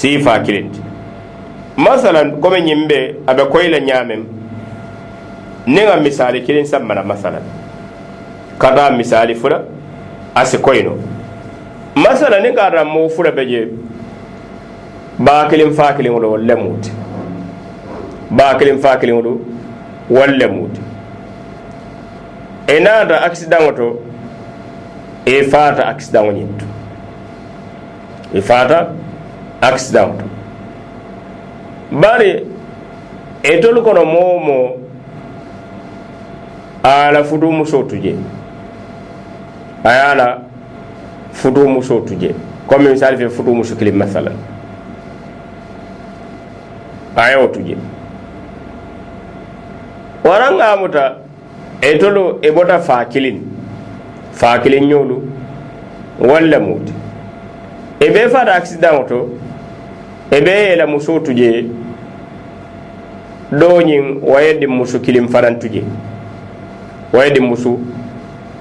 sifa kilindi masalan comme nyimbe abe koyla nyamem ninga misali kilin sammana masalan kada misali fura ase koyno masalan ninga rammo fura beje ba kilin fa kilin wala lemut ba kilin fa kilin wala lemut enada accident to e fata accident nyinto e fata accident bari etolu kono momo ala fudu muso tuje ayala fudu muso tuje comme misal fe fudu muso kilim masalan ayo tuje waranga muta etolu e bota fakilin nyolu walla mut e be fa accident to e be la muso tuje doñin wayedi musu kilim faran tuje wayedi musu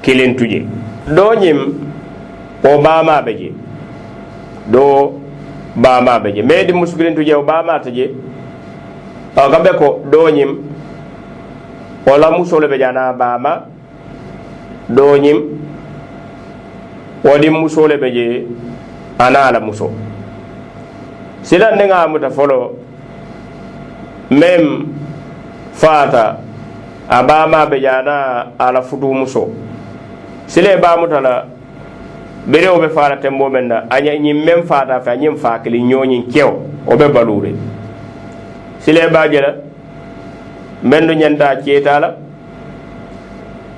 kilin tuje doñim o bama beje do bama beje medi musu kilin tuje o bama tuje o gambe ko doñim wala muso le bejana bama doñim wadi muso le beje ana la muso silan nga muta folo même fata abama bejana ala fudu muso sile ba mutala bere o be fara tembo menna anya nyi même fata fa nyim fa kili nyonyi kew o be balure sile ba jela mendu nyanda cietala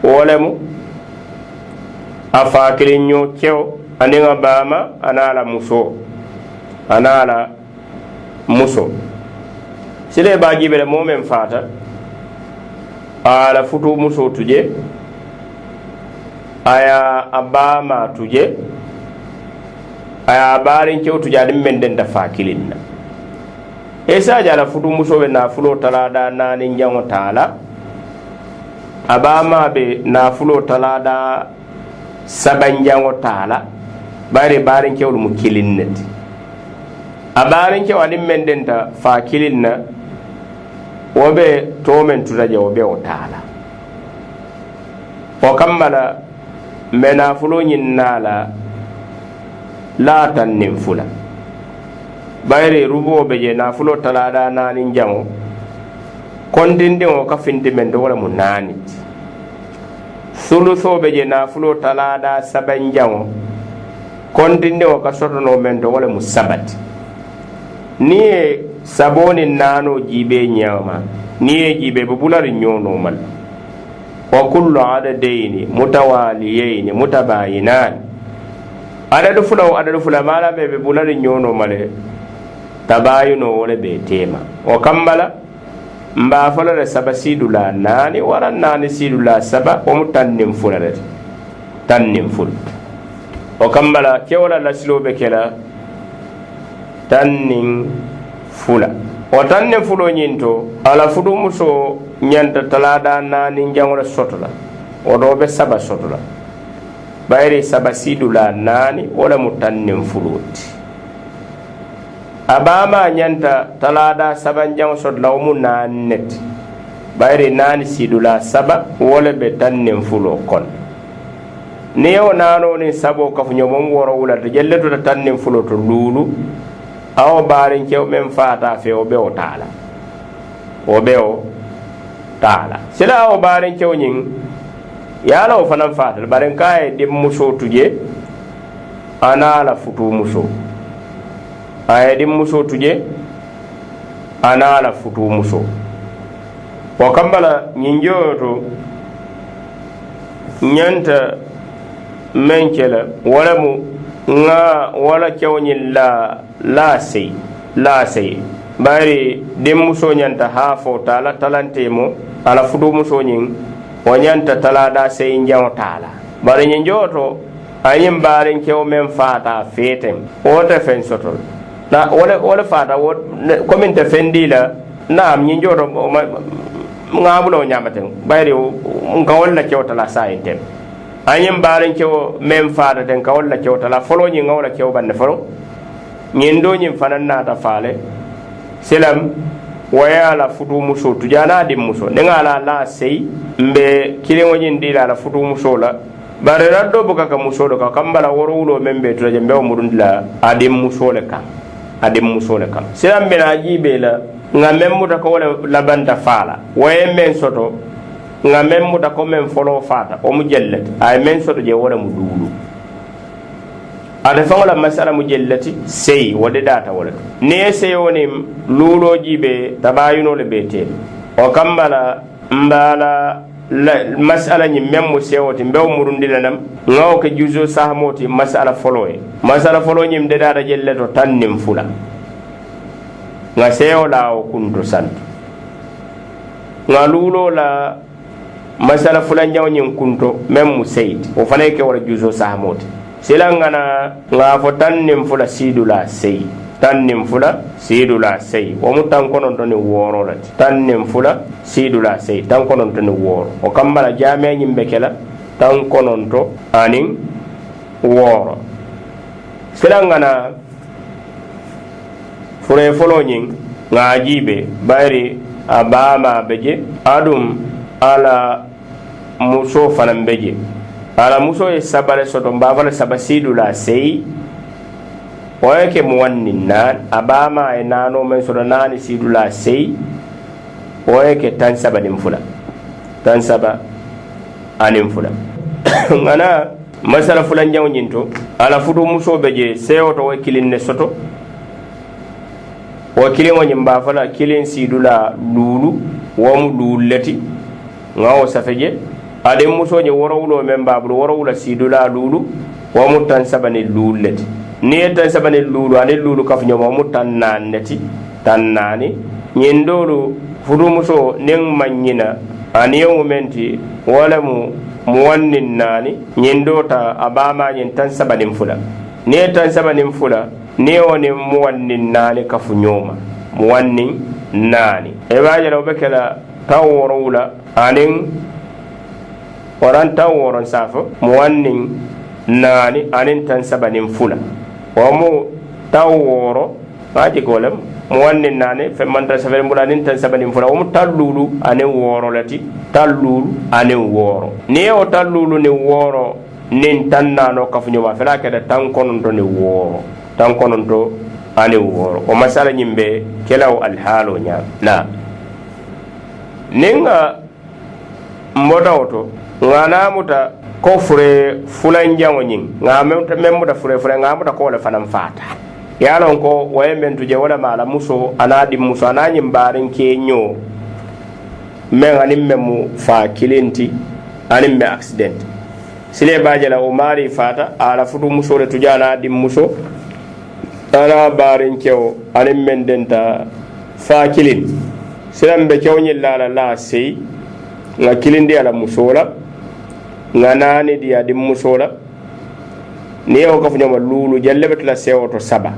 wolemu afa kili nyo kew aninga bama anala muso sile ba jibele mo men fata ala futu muso tuje aya abama tuje aya barin kew tuje adim men den da fakilinna esa jala futu muso be na fulo talada nani njango tala abama be na fulo talada sabanjango tala bare barin kew mu kilinnati abarin kew adim men den da fakilinna wobe tomen turaje wobe o taala o kammala mena fulo nyinnala la tannin fula bayre rubo beje na fulo talada nani njamo kondinde o ka findi men do wala mu nani suluso beje na fulo talada sabanjamo kondinde o ka sotono men do wala mu sabati ni saboni nano jibe nyama ni jibe bubulari nyono mal wa kullu adadaini mutawaliyaini mutabayinan adadu fula mala be bubulari nyono male tabayuno wala be tema wa kammala mba fala sabasidu la nani wala nani sidu la saba o mutannim fulare tannim ful wa kammala kewala lasilo be kela tannin fula o tanne fulo nyinto ala fudu muso nyanta talada nani njangora sotola o do be saba sotola bayri saba sidula nani wala mutanne fuloti abama nyanta talada saba njang sotola o mun nanet bayri nani sidula saba wala be tanne fulo kon niyo nano ni sabo kafunyo mongoro wala to jelleto tanne fulo to lulu awo barin kew men fata fe o be o taala sila awo barin kew nyin yala o fanan fata barin kay dim muso tuje anala futu muso ay dim muso tuje anala futu muso o kambala nyin joto nyanta men kela wala mu nga wala kewñin la sey bari dem muso ñanta ha fo tala talantemo ala fudu muso ñin o ñanta talada sey njaŋo tala bari ñin joto añin barin kew men fata fetem wote fen sotol na wala fata komin te fendi la naam ñin joto ŋabulo ñamaten bari nka walla kew tala sayintem añin barin kew men fata ten ka walla kew tala folo ñin ŋawla kew bande folo ñendo ñin fanan nata faale silam waya la futu muso tujana di muso nenga la sey mbe kilengo ñin di la futu muso la bare raddo buka ka muso do ka kambala worowulo membe to je mbew mudundi la adim muso le kam silam be na jibe la nga memmuta ko wala labanta faala waye men soto nga memmuta ko men folo fata o mujallati ay men soto je wala mu duulu ada fawla masala mujallati sey wode data wala ne sey woni luulo jibe tabayuno le bete o kambala mbala masala ni memmu sewoti mbew murundila nam ngaw ke juzo sahmoti masala folo ni mde data jellato tannim fula nga seyo la o kunto santo nga luulo la masala fula nyaw nyin kunto mem mu seyti o fane ke wala juzo sahmoti sila ngana nga fo tannim fula sidula sey o mu tan konon to ni woro lati tannim fula sidula sey tan konon to ni woro o kambala jame nyim bekela tan konon to anin woro sila ngana fure folo ñing nga jibe bari abama beje adum ala muso fanan beje ala muso e sabale soto mbafala sabasidu la sey oye ke muwannin nan abama e nano men soto nani sidu la sey oye ke tan saba anin fula ngana masala fulan jaw ñinto ala futu muso beje seyo to way kilin ne soto wo kilin woni mbafala kilin sidula lulu womu lulati ngawo safeje ade muso ni worowulo men babulu worowula sidula lulu womu tan sabani lulati ni tan sabani lulu ane lulu kaf nyoma mu tan nanati tan nani nyendolu fudu muso nen manyina ani yo momenti wala mu muwannin nani nyendota abama nyen tan sabani fula ni tan sabani fula ni woni muwannin nani kafu nyoma muwannin nani e baje law bekela tawrula anin waran tawron safo muwannin nani anin tan sabani fula wa mu tawro baje golem muwannin nani fe manta safere mbulanin tan sabani fula wa mu tallulu anin woro lati tallulu anin woro ni o tallulu ni woro nin tan nano kafu nyoma fela keda tan konon ni woro tan kononto ani woro o masala nyimbe kelaw alhalo nya na ninga modawoto ngana muta ko fure fulan jango nyin ngame memmuta fure ngama muta ko le fanam fata yalon ko waye men tuje wala mala muso anadi muso anani mbarin kenyo men anim memu fa kilenti anim be accident sile bajala o mari fata ala fudu muso le tujana di muso ana barin kew anin men denta fa kilin silam be kew nyilla la sey nga kilin di ala musola nga nani di adi musola ni o ka funyama lulu jallebet la sewoto saba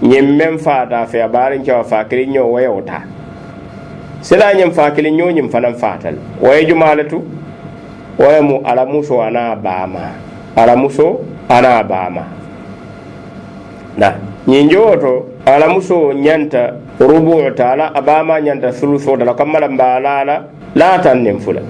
nyem mem fa ta fe barin kew fa kilin nyo wayota sila nyem fa kilin nyo nyem fanam fatal way jumalatu way mu ala muso ana bama na nyinjoto ala muso nyanta rubu taala abama nyanta suluso dala kamala mbalala la tannem fula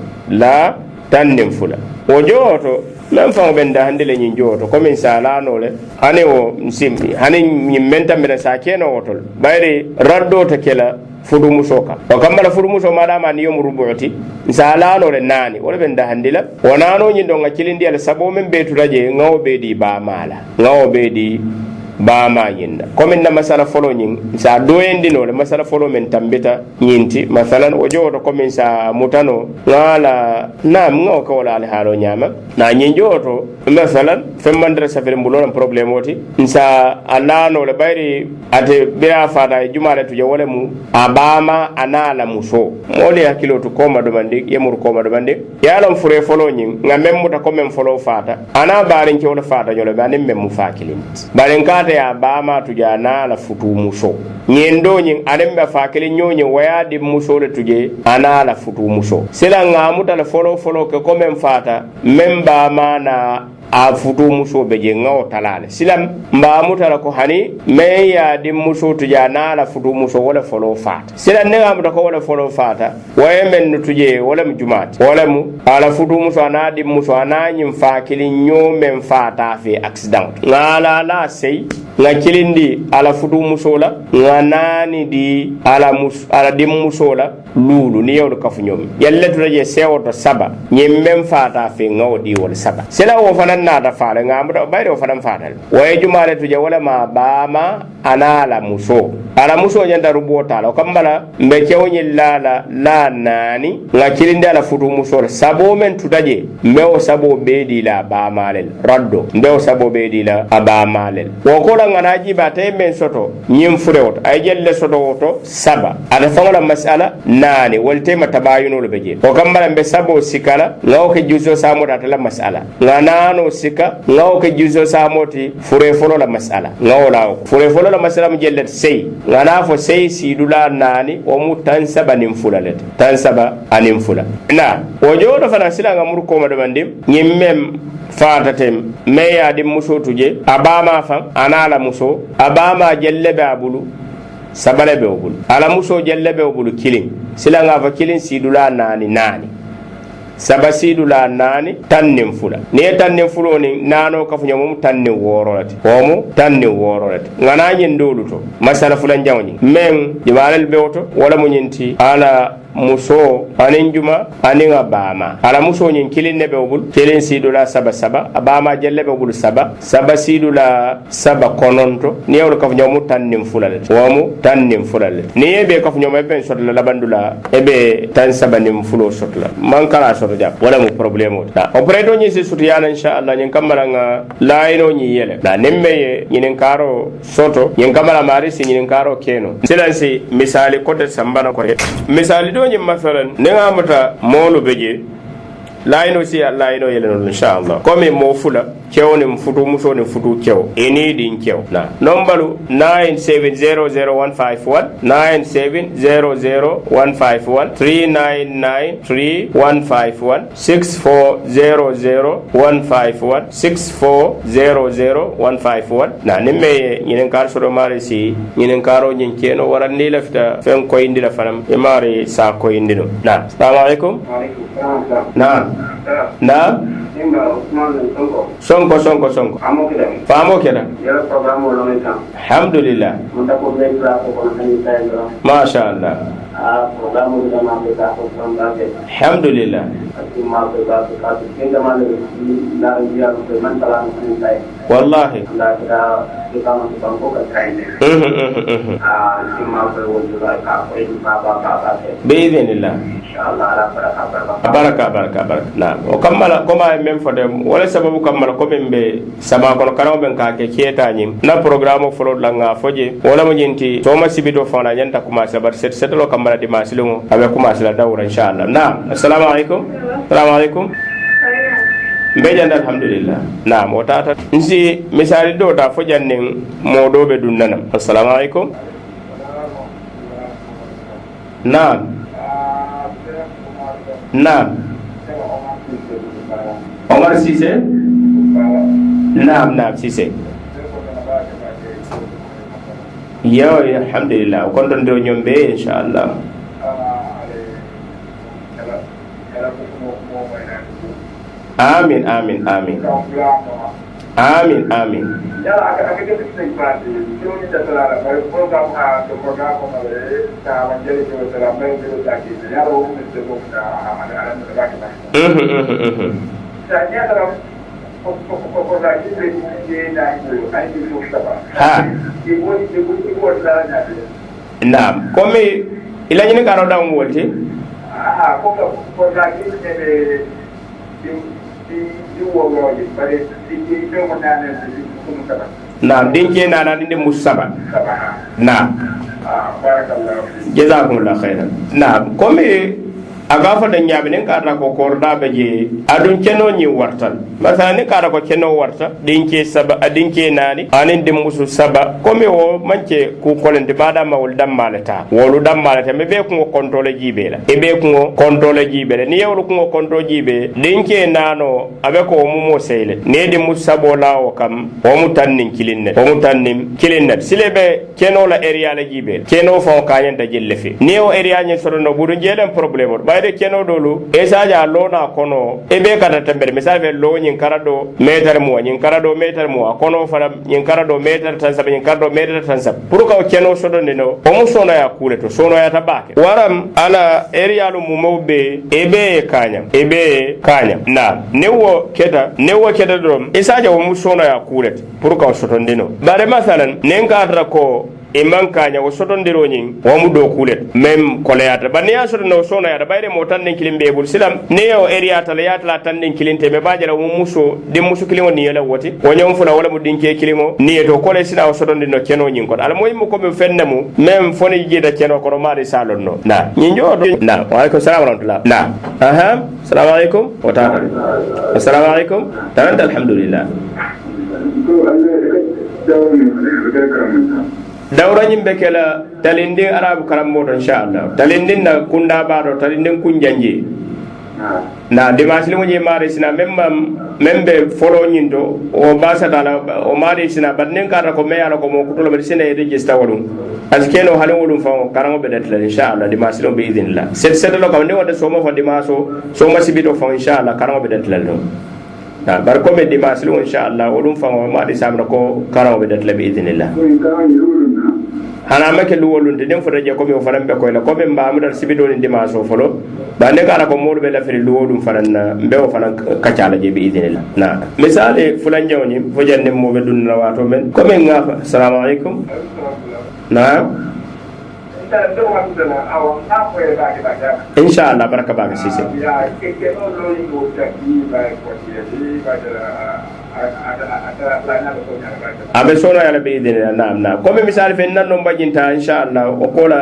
ojoto men fa benda handele nyinjoto ko min sala nole hane o simbi hane nyimmenta mena sakeno wotol bayri raddo to kela fudu musoka o kamala fudu muso madama ni yom rubuti sala nole nani wala benda handila wonano nyindo ngakilindi ala sabo men betu raje ngawo bedi ba mala ngawo bedi bama yinda comme na masala folo nyin sa doyendi no le masala folo men tambita nyinti masalan o jodo comme sa mutano ngala na ngo ko wala al halo nyama na nyinjoto masalan femmandre safere mbulo problem woti sa alano le bayri ate bea fada jumale tuje wala mu abama anala muso mole hakilo to koma do bande yemur koma do bande yalam fure folo nyin ngamem muta comme folo fata ana barin ke wala fata jole banim mem mu fakilint baren ya bama tujana la futu muso nyendo nyin alemba fakele nyonyi waya di muso le tuje ana la futu muso sila ngamuta la folo ke komen fata memba mana a futu muso be je ngaw talale silam mba mutala ko hani me ya dim muso to ja na la futu muso wala folo fata silam ne amata ko wala folo fata waye men no tuje wala mu jumat wala mu ala futu muso ana dim muso ana nyim fa kilin nyo men fata fe accident ngala la sey nga kilindi ala futu muso la nga nani di ala dim muso la lulu ni yow kafu nyom yalla to je sewo to saba nyim men fata fe ngaw di wala saba sila wo fanan na da fara nga amata bayre wo fanan fata waye jumale tuje wala ma bama ana ala muso nyanda rubota la kambala mbe kewni la nani nga kilindi ala futu muso la sabo men tutaje mewo sabo bedi la ba malel raddo mewo sabo bedi la aba malel wo ko la ngana jiba tay men soto nyim furewot ay jelle soto woto saba ada fawla masala nani wolte matabayuno lo beje o kambala mbe sabo sikala ngaw ke juzo samo data la masala nganano sika ngaw ke juzo samoti fure folo la masala ngaw la fure folo la masala mu jelle sey ngana fo sey sidula nani o mu tan saba nim fulalet tan saba anim fula na o jodo fana sila nga mur ko ma do bandim nyimmem fatatem me ya dim muso tuje abama fam anala muso abama jellebe abulu sabale be obulu ala muso jellebe obulu kilin sila nga fa kilin sidula nani saba sidula nani tannim fula ne tannim fulo ni nano ka fu nyamum tanni worolati homo tanni worolati ngana nyen dolu to masala fulan jawni men jibalal bewto wala mo nyenti ala muso anin juma anin abama ala muso nyin kilin ne be obul kilin sidula saba abama jelle be obul saba sidula saba kononto ni yawlo ka fu nyamu tannim fulale homo tannim fulale ni yebe ka fu nyamu be sotla labandula ebe tan saba nim fulo sotla man kala soto jap wala mu problème ta operator nyi se suti yana inshallah nyin kamara nga laino nyi yele na nemme nyin karo soto nyin kamara mari si nyin karo keno silansi misali kote sambana ko misali do nyi masalan ne ngamata molu beje laino si laino yele no inshallah comme mo fula kewni mfutu muso ni futu kew eni din kew na nombalu 9700151 9700151 399351 6400151 6400151 na nimme nyinen kar soro mare si nyinen karo nyin keno warandi lafta fen ko indi la fanam e mare sa ko indino na assalamu alaikum na sonko famo keda alhamdulillah masha Allah alhamdulillah wallahi bi'idhnillah baraka na o kamala koma men fodem wala sababu kamala ko be sama kono karaw ben ka ke keta nyim na programme folo langa foje wala mo nyinti to ma sibido fona nyanta kuma sabar set lo kamala di masilungo abe kuma sila dawra inshallah na assalamu alaikum mbejanda alhamdulillah na mo tata nsi misali do ta fojanne modo be dunnanam assalamu alaikum na Omar Cissé naam Cissé yo alhamdulillah kon don do ñombe inshallah amin yala aka ke tsay parti yo ni ta sala ba program ha to program ko male ta wajele ko sala ba ko ta ki ya ro ni se ko ta amana ala ta ba ta ta ya ta ko da ki ni na ni ai ni ko ta ba ha ki woni ko la na naam comme ila ni karo da mo wolti ko da ki ne naam dinke nana dinde musaba naam jazakumullah khairan naam comme aga fa da nyabe nen ka ta ko korda be je adun keno ni wartal masala ne ka ta ko keno warta dinke saba adinke nani anin dim musu saba komi o manke ku kolende bada mawul dam malata wolu dam malata me be ko contrôle jibe la e be ko contrôle jibe la ni yewlu ko contrôle jibe dinke nano abe ko mu mo seyle ne dim musu sabo lawo kam o mu tannin kilinne o mu tannin kilinne silebe keno la area la jibe keno fo kanyen da jelle fi ni o area nyi soro no buru jelen problème bayde keno dolu e saja lona kono e be kata tember misale lo nyin karado meter mo nyin karado meter mo kono fara nyin karado meter tan sabe nyin karado meter tan sab pour ka keno sodo no o mu sono ya kule to sono ya tabake waram ala area lu mu mawbe e be kanya na newo keda drom e saja o mu sono ya kule pour ka sodo no bare masalan nen ka atra ko e mankanya o sotondiro nyin o mu do kulet mem koleyata ba ne asoto no sona ya bayre mo tan nen kilimbe bul silam ne o area tala ya tala tan nen kilinte be bajala mo muso de muso kilimo ni yela woti o nyom fula wala mu dinke kilimo ni to kole sina o sotondino keno nyin ko ala moy mo ko be fennemu mem foni jida keno ko mari salon no na nyin jodo na wa alaikum salam wa rahmatullah na aha assalamu alaikum wa ta'ala assalamu alaikum tan alhamdulillah dawra nyimbe kala talindin arabu karammo inshallah talindin na kunda baro talindin kunjanje na dimasli mo je mari sina membe folo nyindo o basa dala o mari sina badnen kara ko me ala ko mo kutulo be sina e register walum askeno halon walum fa karango be datla inshallah dimasli be idinillah set lo kam ne wada so mo fa dimaso so ma sibito fa inshallah karango be datla no na bar ko be dimasli inshallah walum fa mari samra ko karango be datla be idinillah hana make luwolunde den fota je ko mi faran be ko la ko be mbaamu dal sibido ni dimaso folo ba ne kala ko modu be la feri luwolum faran be o faran kacala je bi idinila na misale fulan jawni fo jande mo be dun na wato men ko men ngafa assalamu alaikum na inshallah baraka baka sise abe sono yala be idina na comme misal fe nan no bajinta inshallah o kola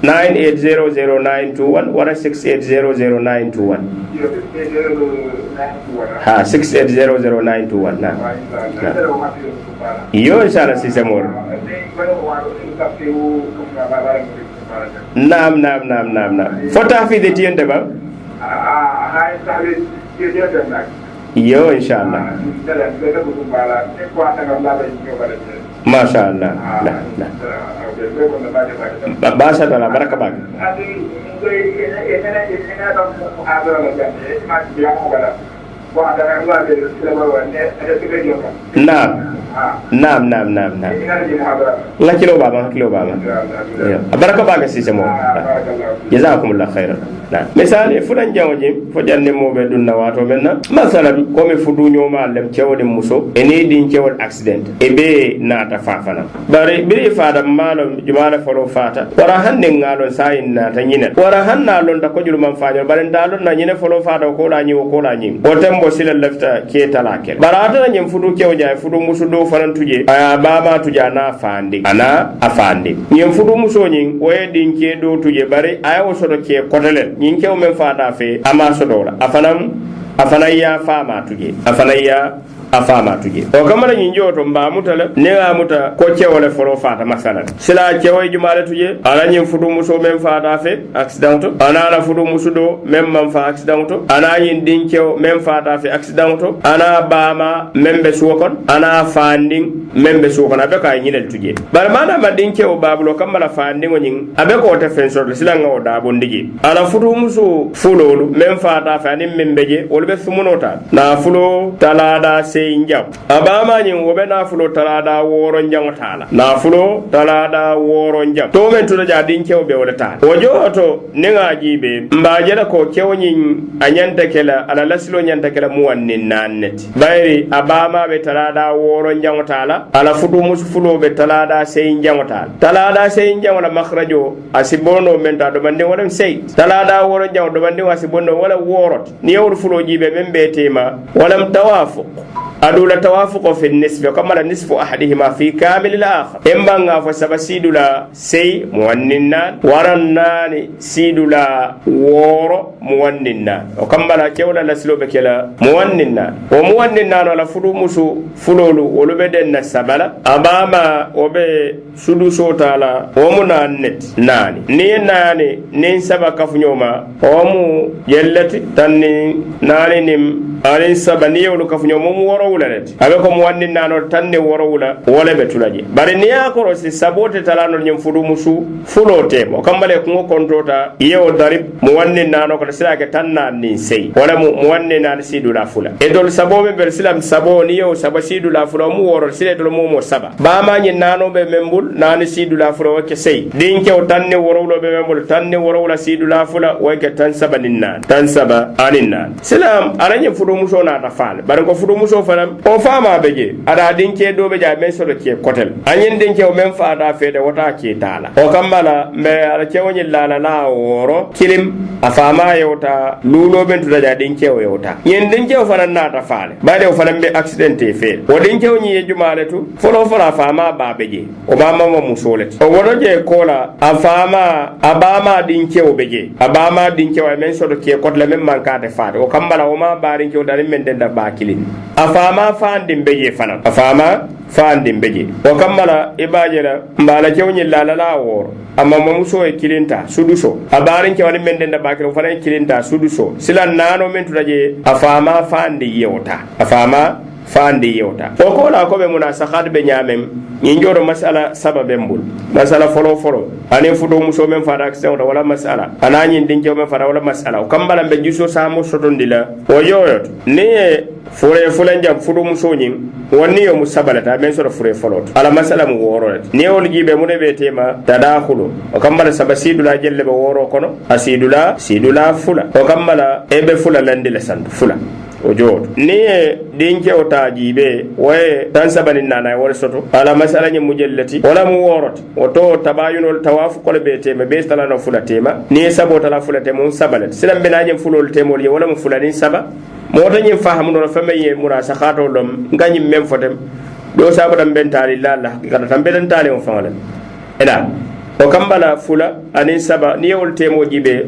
980092 wala 68000921 ha 68000921 na yo inshallah si semor nam fota fi de tiente ba yo inshallah masha Allah basha Allah baraka bak nam la kilo baba baraka baka sise mo jazakumullah khairan na misali fulan jawje fo janne mo be dunna wato menna masalan ko me fudu nyoma lem cewde muso eni din cewol accident e be nata fafana bare biri fada malo jumala folo fata wara hande ngalon sayin nata nyine wara hanna lon da ko julman faajo bare ndalon na nyine folo fata ko la nyi ko la nyi o tembo sila lafta ke talakel barata nyim fudu kewja fudu muso do fanan tuje aya baba tuja na fandi ana afandi nyim fudu muso nyin o e din ke do tuje bare aya o sodo ke kotelen nyin kew men fata fe ama sodola afanaya fama tuje afama tuje o kamara nyin joto mba mutala ne ga muta ko cewole folo fata masalan sila cewoy jumale tuje ala nyin fudu muso men fata fe accident ana ala fudu musudo men man fa accident ana yin din cew men fata fe accident ana bama membe suwakon ana fanding membe suwakon abe ka nyinel tuje bar mana ma din cew babulo kamala fanding nyin abe ko ta fen so sila ngaw da bondiji ala fudu muso fulolu men fata fa nim membeje wolbe sumunota na fulo talada injam abama nyin wobe na fulo talada woro njam tala na fulo talada woro njam to men to ja din kew be wala ta wojo to ninga jibe mbaje la ko kew nyin anyanta kala ala lasilo nyanta kala mu wannin nannet bayri abama be talada woro njam tala ala fudu musu fulo be talada sey njam talada sey njam wala makhrajo asibono men ta do bande wala sey talada woro njam do bande wasibono wala worot ni yawru fulo jibe men be tema walam tawafuq adula tawafuq fi nisfi kama nisfu ahadihima fi kamil al-akhar embanga fa sabasidula sey muwanninna warannani sidula woro muwanninna o kambala kewla laslo be kela muwanninna o muwanninna no la fudu musu fulolu wolube den na sabala abama obe sudu sotala o munanet nani ni nani nin saba kafunyoma o mu yellati tanni nani nim alin saba ni yolu kafunyoma mu woro wulalet abe ko muwanninna no tanni woro wula wole be tulaje bari ni yakoro si sabote talano nyum fudu musu fulote mo kambale ko kontota yewo darib muwanninna no ko silake tanna ni sey wala muwanninna sidu la fula e dol sabobe be silam sabo ni yewo saba sidu la fula mu woro sile dol mo saba ba ma nyi nano be membul nani sidu la fula wake sey din kew tanni woro lo be membul tanni woro la sidu la fula wake tan saba ninna tan saba aninna silam aranye fudu muso na ta fal bar ko fudu muso faram o fama beje ada din ke do be ja men so ke kotel anyen din kew men fa da fede wata ke tala o kambala me ala kewni lala la woro kilim afama yewta lulo ben tuda ja din kew yewta yen din kew fanan na ta fale bade o fanan be accident e fe o din kew ni yejumale tu folo fala fama ba beje o mama mo musolet o wodo je kola afama abama din kew beje abama din kew men so do ke kotle men manka de faade o kambala o ma barin kew dalin men den da ba kilin afama faandim beje fanan afama faandim beje o kambala ibajela mbala kewni lala la woro amma mamuso e kilinta suduso abarin ke wani men den da bakira fana e kilinta suduso silan nano men tudaje afama faandi yewta afama faandi yewta o ko la ko be munasakhat be nyamem nyinjoro masala sababe mbul masala folo ane fudo muso men fara accident wala masala anani dinke men fara wala masala o kambala be juso samo sotondila o yoyot ne fure fulanjam fudo muso nyin wonni yo musabalata men so fure folot ala masala mu woro ne wol gibe mu ne be tema tadakhulu o kambala sabasidula jelle be woro kono sidula fula o kambala ebe fula landi le sandu fula o jooto ni dinke o taajibe waye tan sabani nana wala soto ala masala nyi mujellati wala mu worot o to tabayunul tawafu ko be tema be tala no fula tema ni sabo tala fula tema on sabalet silam benaje fulol temol wala mu fulani saba mota nyi fahamu no famaye murasa khato dom ngani mem fotem do sabo dam bentali lalla kada tam bentali on fangala eda o kambala fula ani saba ni wol temo jibe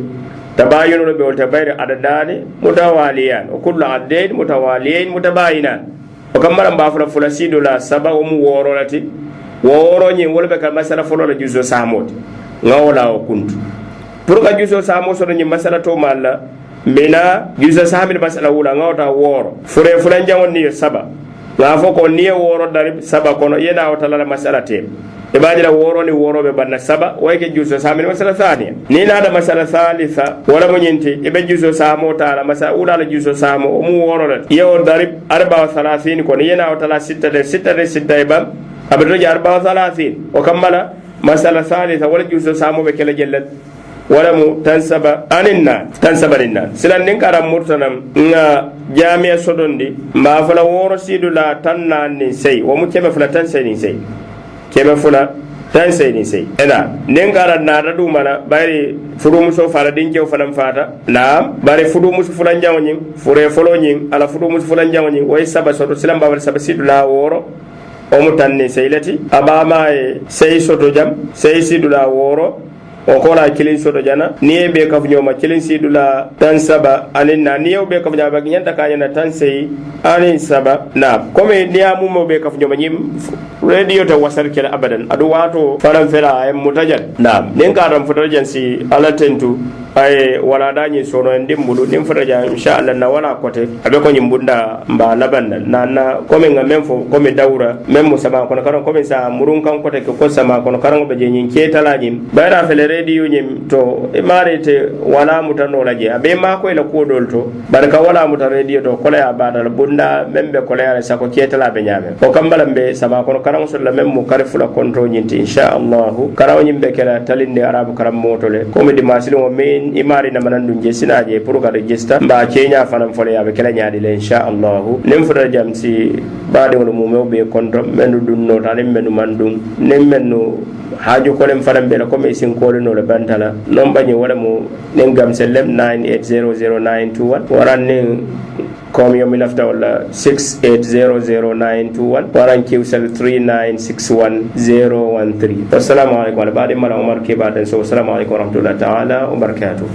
tabayunu be wol tabayri adadani mutawaliyan o kullu addain mutawaliyin mutabayinan o kambala mbafula fula sidula saba o mu worolati woro nyi wol be ka masala folo la juzo samoti ngawla o kuntu pour ka juzo samo so nyi masala to malla mina juzo samin masala wula ngawta woro fure fulan jamon ni saba ngafo ko ni woro darib saba kono yena o talala masala tem e baadila woro ni woro be banna saba wayke juzo samin masala thaniya ni nada masala thalitha wala mo nyinti e be juzo samo tala masala ula la juzo samo o mu woro la yew darib 34 kono yena o tala 6 e bam abdo ja 34 o kamala masala thalitha wala juzo samo be kala jellat wala mu tansaba ninna silan nin karam murtanam nga jami'a sodondi ma fala woro sidula tanna ni sey wo mu kebe fula tan sey ni sey kebe fula tan sey ni sey ena nin karam na radu mana bari fudu muso fala din kew falam fata naam bari fudu muso fulan jawni fure folo nyin ala fudu muso fulan jawni way saba soto silam ba saba sidula woro o mu tanni sey lati abama sey soto jam sey sidula woro o kola kilin soto jana niye be kaf nyoma kilin sidula tan saba anin na niye be kaf nyaba nyanta kanya na tan sei anin saba na kome niya mumo be kaf nyoma nyim radio ta wasar kala abadan adu wato faran fela ay mutajal na nin karam futajan si alatentu ay wala dañi sono ndimbulu nim futaja inshallah na wala kote abe ko nyimbunda mba laban na kome nga memfo kome dawra memmo sama kono karon kome sa murun kan kote ko sama kono karon be nyin ketala nyim bayra fele radio nyim to e marete wala mutano laje abe ma ko ila kodol to barka wala muta radio to kola ya badal bunda membe kola ya sako ketala be nyame o kambala be sama kono karam so la memmo karfula kontro nyinti inshallah karaw nyimbe kala talinde arabu karam motole ko me di masilo me imari na manandu jesinaje pour ga register mba kenya fanam fole ya be kala nyaadi le inshallah nim fura jamsi baade wala mume be kontro menu dunno talim menu mandum nem menu haaju kolem fanan bela comme isin kolino le bantala non bañi wala mo nen gam sellem 9800921 waran nen comme yomi lafta wala 6800921 waran kiwsal 3961013 assalamu alaikum wa baade mala umar ke baden so assalamu alaikum wa rahmatullahi ta'ala wa barakatuh